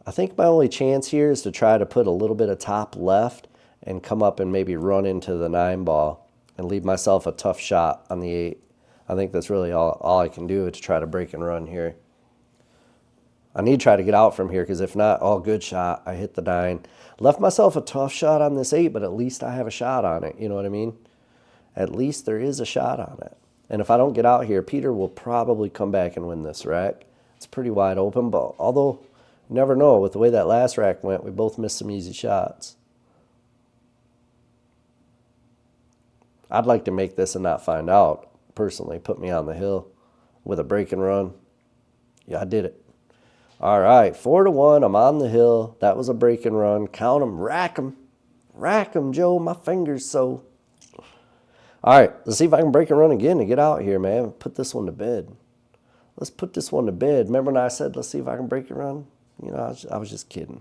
Speaker 1: I think my only chance here is to try to put a little bit of top left and come up and maybe run into the 9 ball and leave myself a tough shot on the 8. I think that's really all I can do to try to break and run here. I need to try to get out from here because if not, good shot. I hit the 9. Left myself a tough shot on this 8, but at least I have a shot on it. You know what I mean? At least there is a shot on it. And if I don't get out here, Peter will probably come back and win this rack. It's pretty wide open, but although you never know, with the way that last rack went, we both missed some easy shots. I'd like to make this and not find out. Personally, put me on the hill with a break and run. Yeah, I did it. All right, 4-1. I'm on the hill. That was a break and run. Count them, rack them. Rack them, Joe. My fingers so. All right, let's see if I can break and run again to get out here, man. Put this one to bed. Let's put this one to bed. Remember when I said, let's see if I can break and run? You know, I was just kidding.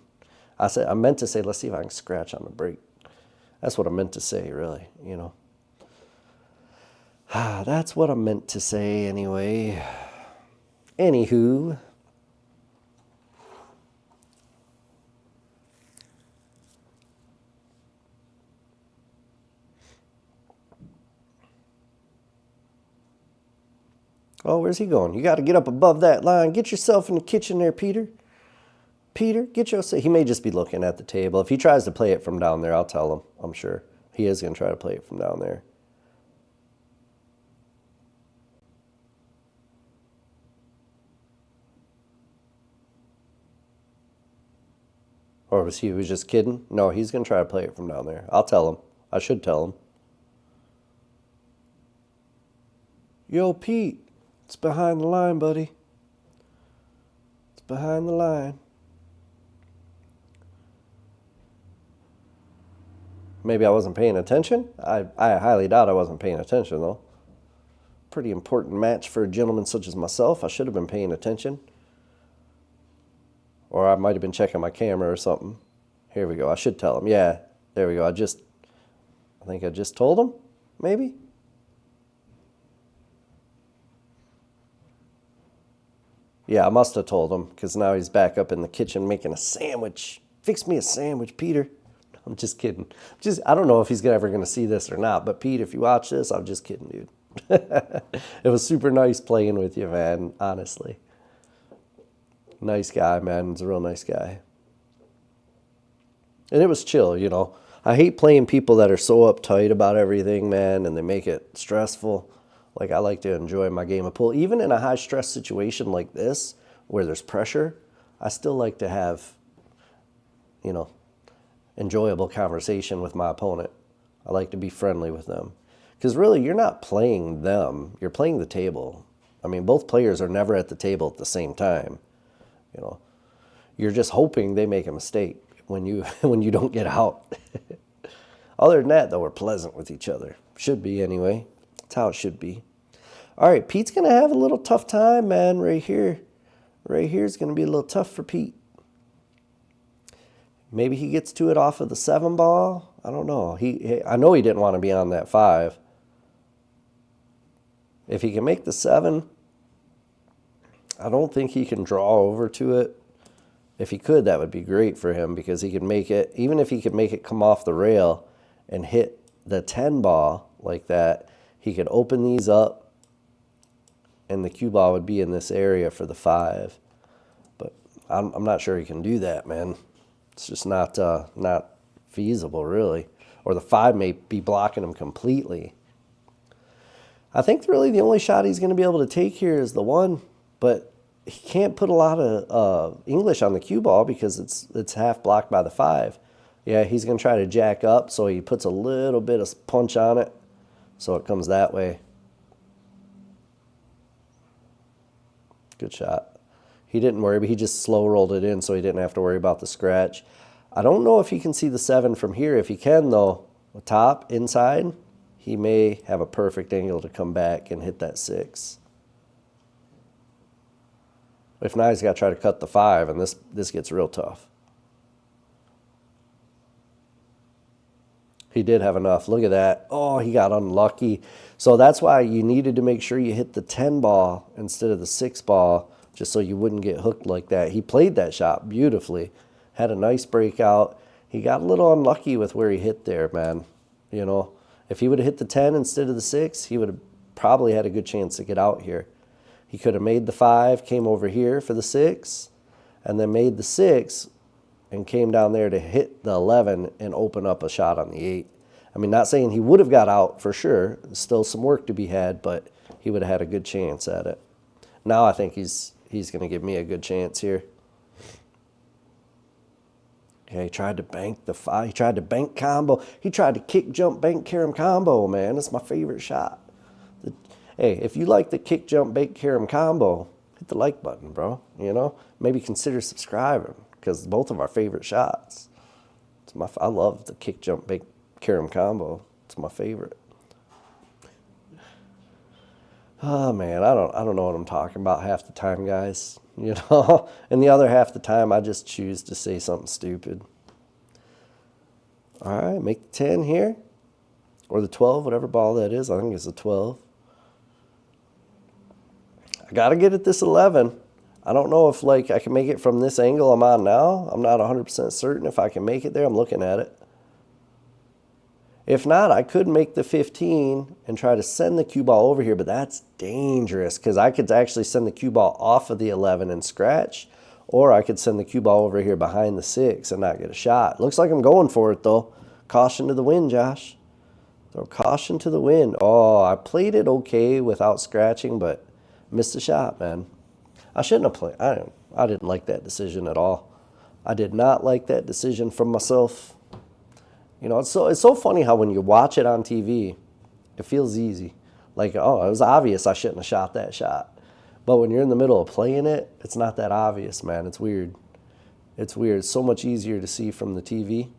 Speaker 1: I meant to say, let's see if I can scratch on the break. That's what I meant to say, really, you know. That's what I meant to say anyway. Anywho. Oh, where's he going? You got to get up above that line. Get yourself in the kitchen there, Peter. Peter, get yourself. He may just be looking at the table. If he tries to play it from down there, I'll tell him. I'm sure he is going to try to play it from down there. Or was he just kidding? No, he's going to try to play it from down there. I'll tell him. I should tell him. Yo, Pete, it's behind the line, buddy. It's behind the line. Maybe I wasn't paying attention. I highly doubt I wasn't paying attention, though. Pretty important match for a gentleman such as myself. I should have been paying attention. Or I might have been checking my camera or something. Here we go. I should tell him. Yeah, there we go. I think I just told him, maybe? Yeah, I must have told him, because now he's back up in the kitchen making a sandwich. Fix me a sandwich, Peter. I'm just kidding. I don't know if he's ever going to see this or not, but Pete, if you watch this, I'm just kidding, dude. It was super nice playing with you, man, honestly. Nice guy, man. He's a real nice guy. And it was chill, you know. I hate playing people that are so uptight about everything, man, and they make it stressful. Like, I like to enjoy my game of pool. Even in a high-stress situation like this, where there's pressure, I still like to have, you know, enjoyable conversation with my opponent. I like to be friendly with them. Because really, you're not playing them. You're playing the table. I mean, both players are never at the table at the same time. You know, you're just hoping they make a mistake when you don't get out. Other than that, though, we're pleasant with each other. Should be, anyway. That's how it should be. All right, Pete's going to have a little tough time, man, right here. Right here is going to be a little tough for Pete. Maybe he gets to it off of the 7 ball. I don't know. I know he didn't want to be on that 5. If he can make the 7, I don't think he can draw over to it. If he could, that would be great for him, because he could make it, even if he could make it come off the rail and hit the 10 ball like that, he could open these up and the cue ball would be in this area for the 5. But I'm not sure he can do that, man. It's just not feasible, really. Or the 5 may be blocking him completely. I think really the only shot he's going to be able to take here is the 1, but he can't put a lot of English on the cue ball because it's half blocked by the 5. Yeah, he's going to try to jack up, so he puts a little bit of punch on it, so it comes that way. Good shot. He didn't worry, but he just slow rolled it in so he didn't have to worry about the scratch. I don't know if he can see the 7 from here. If he can, though, top, inside, he may have a perfect angle to come back and hit that 6. If not, he's got to try to cut the 5, and this gets real tough. He did have enough. Look at that. Oh, he got unlucky. So that's why you needed to make sure you hit the 10 ball instead of the 6 ball, just so you wouldn't get hooked like that. He played that shot beautifully. Had a nice breakout. He got a little unlucky with where he hit there, man. You know, if he would have hit the 10 instead of the 6, he would have probably had a good chance to get out here. He could have made the 5, came over here for the 6, and then made the 6 and came down there to hit the 11 and open up a shot on the 8. I mean, not saying he would have got out for sure. Still some work to be had, but he would have had a good chance at it. Now I think he's going to give me a good chance here. Yeah, he tried to bank the 5. He tried to bank combo. He tried to kick, jump, bank, carom combo, man. That's my favorite shot. Hey, if you like the kick, jump, bank, carom combo, hit the like button, bro. You know, maybe consider subscribing, because both of our favorite shots. I love the kick, jump, bank, carom combo. It's my favorite. Oh man, I don't know what I'm talking about half the time, guys. You know, and the other half the time I just choose to say something stupid. All right, make the 10 here, or the 12, whatever ball that is. I think it's a 12. I got to get at this 11. I don't know if I can make it from this angle I'm on now. I'm not 100% certain if I can make it there. I'm looking at it. If not, I could make the 15 and try to send the cue ball over here, but that's dangerous because I could actually send the cue ball off of the 11 and scratch, or I could send the cue ball over here behind the 6 and not get a shot. Looks like I'm going for it, though. Caution to the wind, Josh. Throw caution to the wind. Oh, I played it okay without scratching, but missed a shot, man. I shouldn't have played. I didn't like that decision at all. I did not like that decision from myself. You know, it's so funny how when you watch it on TV, it feels easy. Like, oh, it was obvious I shouldn't have shot that shot. But when you're in the middle of playing it, it's not that obvious, man. It's weird. It's weird. It's so much easier to see from the TV.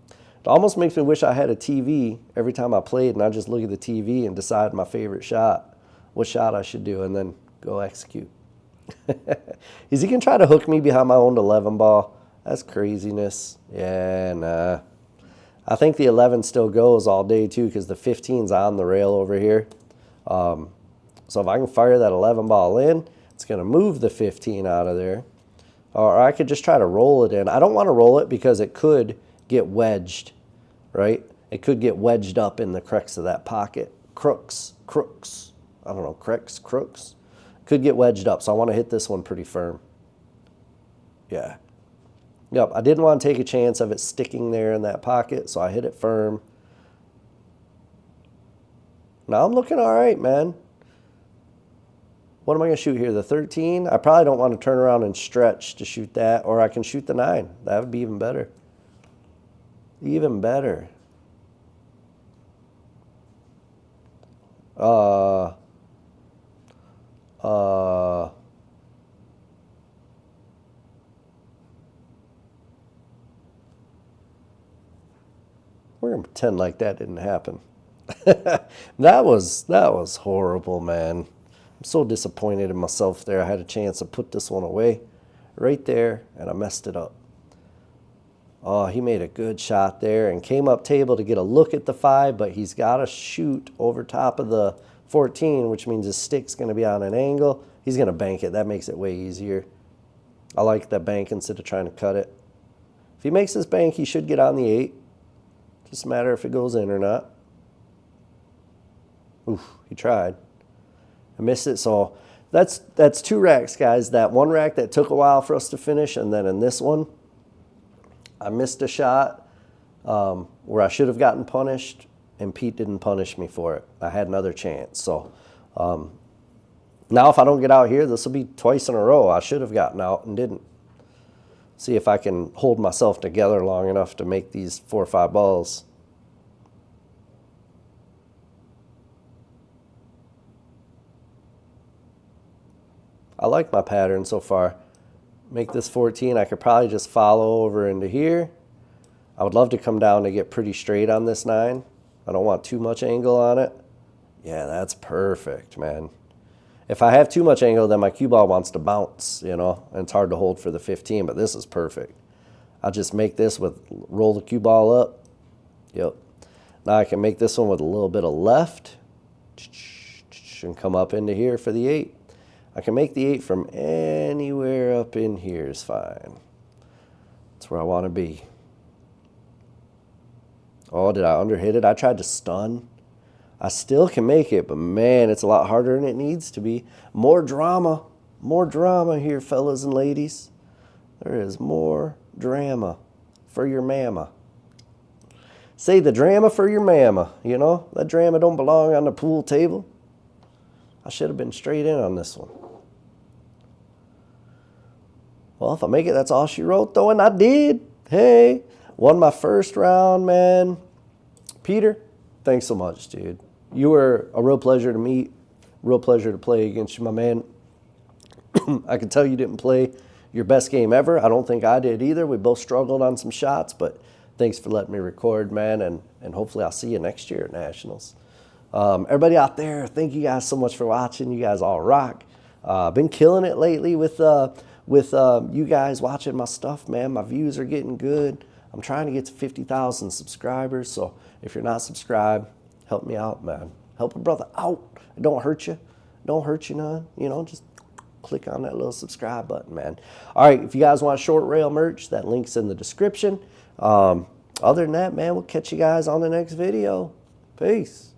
Speaker 1: It almost makes me wish I had a TV every time I played, and I just look at the TV and decide my favorite shot, what shot I should do, and then go execute. Is he going to try to hook me behind my own 11 ball? That's craziness. Yeah, nah. I think the 11 still goes all day, too, because the 15's on the rail over here. So if I can fire that 11 ball in, it's going to move the 15 out of there. Or I could just try to roll it in. I don't want to roll it because it could get wedged, right? It could get wedged up in the crux of that pocket. Crooks. I don't know, crooks. Could get wedged up, so I want to hit this one pretty firm. Yeah. Yep, I didn't want to take a chance of it sticking there in that pocket, so I hit it firm. Now I'm looking all right, man. What am I going to shoot here? The 13? I probably don't want to turn around and stretch to shoot that, or I can shoot the 9. That would be even better. Even better. We're going to pretend like that didn't happen. That was horrible, man. I'm so disappointed in myself there. I had a chance to put this one away right there, and I messed it up. Oh, he made a good shot there and came up table to get a look at the 5, but he's got to shoot over top of the 14, which means his stick's going to be on an angle. He's going to bank it. That makes it way easier. I like that bank instead of trying to cut it. If he makes this bank, he should get on the 8. Just a matter if it goes in or not. Oof, he tried. I missed it, so that's 2 racks, guys. That one rack that took a while for us to finish, and then in this one, I missed a shot where I should have gotten punished, and Pete didn't punish me for it. I had another chance. So now if I don't get out here, this will be twice in a row. I should have gotten out and didn't. See if I can hold myself together long enough to make these 4 or 5 balls. I like my pattern so far. Make this 14. I could probably just follow over into here. I would love to come down to get pretty straight on this 9. I don't want too much angle on it. Yeah, that's perfect, man. If I have too much angle, then my cue ball wants to bounce, you know, and it's hard to hold for the 15, but this is perfect. I'll just make this with, roll the cue ball up. Yep. Now I can make this one with a little bit of left and come up into here for the 8. I can make the 8 from anywhere up in here is fine. That's where I want to be. Oh, did I underhit it? I tried to stun. I still can make it, but man, it's a lot harder than it needs to be. More drama here, fellas and ladies. There is more drama for your mama. Say the drama for your mama, you know? That drama don't belong on the pool table. I should have been straight in on this one. Well, if I make it, that's all she wrote, though, and I did. Hey, won my first round, man. Peter, thanks so much, dude. You were a real pleasure to meet, real pleasure to play against you, my man. I can tell you didn't play your best game ever. I don't think I did either. We both struggled on some shots, but thanks for letting me record, man, and hopefully I'll see you next year at Nationals. Everybody out there, thank you guys so much for watching. You guys all rock. Been killing it lately with you guys watching my stuff, man. My views are getting good. I'm trying to get to 50,000 subscribers, so if you're not subscribed, help me out, man. Help a brother out. It don't hurt you. Don't hurt you none. You know, just click on that little subscribe button, man. All right, if you guys want short rail merch, that link's in the description. Other than that, man, we'll catch you guys on the next video. Peace.